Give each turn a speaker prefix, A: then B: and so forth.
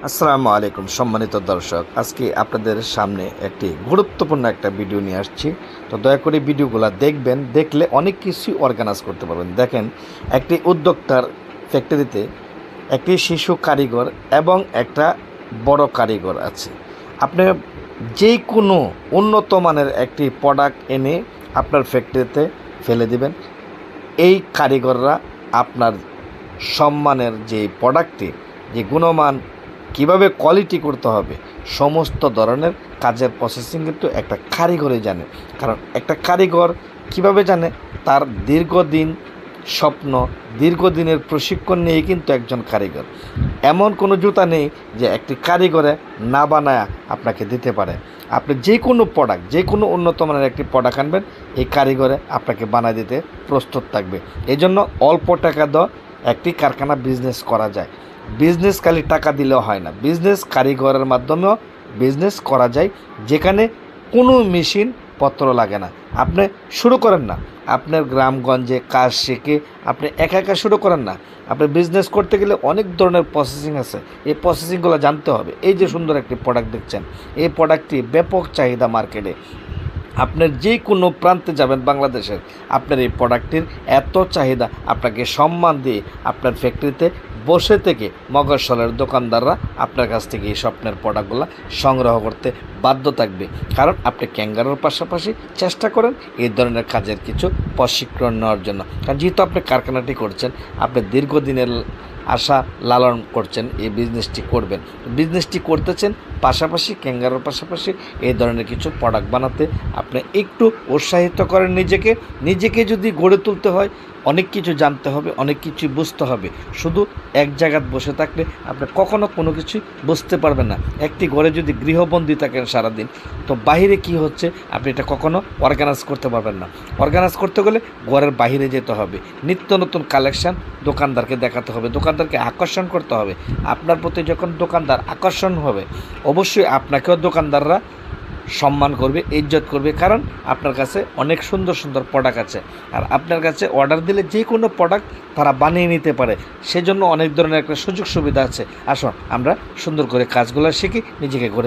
A: আসসালামু আলাইকুম সম্মানিত দর্শক, আজকে আপনাদের সামনে একটি গুরুত্বপূর্ণ একটা ভিডিও নিয়ে আসছি। তো দয়া করে ভিডিওগুলো দেখবেন, দেখলে অনেক কিছুই অর্গানাইজ করতে পারবেন। দেখেন, একটি উদ্যোক্তার ফ্যাক্টরিতে একটি শিশু কারিগর এবং একটা বড় কারিগর আছে। আপনি যে কোনো উন্নত মানের একটি প্রোডাক্ট এনে আপনার ফ্যাক্টরিতে ফেলে দিবেন। এই কারিগররা আপনার সম্মানের যে প্রোডাক্টটি, যে গুণমান কিভাবে কোয়ালিটি করতে হবে, সমস্ত ধরনের কাজের প্রসেসিং কিন্তু একটা কারিগরই জানে। কারণ একটা কারিগর কিভাবে জানে, তার দীর্ঘদিন স্বপ্ন, দীর্ঘদিনের প্রশিক্ষণ নিয়েই কিন্তু একজন কারিগর। এমন কোনো জুতা নেই যে একটি কারিগরে না বানায় আপনাকে দিতে পারে। আপনি যে কোনো প্রোডাক্ট, যে কোনো উন্নত মানের একটি প্রোডাক্ট আনবেন, এই কারিগরে আপনাকে বানায় দিতে প্রস্তুত থাকবে। এই জন্য অল্প টাকা দেওয়া একটি কারখানা বিজনেস করা যায়। বিজনেস খালি টাকা দিলেও হয় না, বিজনেস কারিগরের মাধ্যমেও বিজনেস করা যায়, যেখানে কোনো মেশিন পত্র লাগে না। আপনি শুরু করেন না, আপনার গ্রামগঞ্জে কাজ শিখে আপনি একা একা শুরু করেন না। আপনি বিজনেস করতে গেলে অনেক ধরনের প্রসেসিং আছে, এই প্রসেসিংগুলো জানতে হবে। এই যে সুন্দর একটি প্রোডাক্ট দেখছেন, এই প্রোডাক্টটি ব্যাপক চাহিদা মার্কেটে। আপনার যে কোনো প্রান্তে যাবেন বাংলাদেশের, আপনার এই প্রোডাক্টটির এত চাহিদা, আপনাকে সম্মান দিয়ে আপনার ফ্যাক্টরিতে বসে থেকে মগজসলের দোকানদাররা আপনার কাছ থেকে এই স্বপ্নের প্রোডাক্টগুলো সংগ্রহ করতে বাধ্য থাকবে। কারণ আপনি ক্যাঙ্গারোর পাশাপাশি চেষ্টা করেন এই ধরনের কাজের কিছু প্রশিক্ষণ নেওয়ার জন্য। কারণ যেহেতু আপনি কারখানাটি করছেন, আপনি দীর্ঘদিনের আশা লালন করছেন, এই বিজনেসটি করবেন, বিজনেসটি করতেছেন, পাশাপাশি ক্যাঙ্গারোর পাশাপাশি এই ধরনের কিছু প্রোডাক্ট বানাতে আপনি একটু উৎসাহিত করেন নিজেকে। নিজেকে যদি গড়ে তুলতে হয়, অনেক কিছু জানতে হবে, অনেক কিছু বুঝতে হবে। শুধু এক জায়গায় বসে থাকলে আপনি কখনো কোনো কিছুই বুঝতে পারবেন না। একটি ঘরে যদি গৃহবন্দী থাকেন সারাদিন, তো বাহিরে কি হচ্ছে আপনি এটা কখনো অর্গানাইজ করতে পারবেন না। অর্গানাইজ করতে গেলে ঘরের বাহিরে যেতে হবে, নিত্য নতুন কালেকশান দোকানদারকে দেখাতে হবে, দোকানদারকে আকর্ষণ করতে হবে। আপনার প্রতি যখন দোকানদার আকর্ষণ হবে, অবশ্যই আপনাকেও দোকানদাররা সম্মান করবে, ইজ্জত করবে। কারণ আপনার কাছে অনেক সুন্দর সুন্দর প্রোডাক্ট আছে, আর আপনার কাছে অর্ডার দিলে যে কোনো প্রোডাক্ট তারা বানিয়ে নিতে পারে। সেজন্য অনেক ধরনের একটা সুযোগ সুবিধা আছে। আসুন আমরা সুন্দর করে কাজগুলো শিখি, নিজেকে গড়ে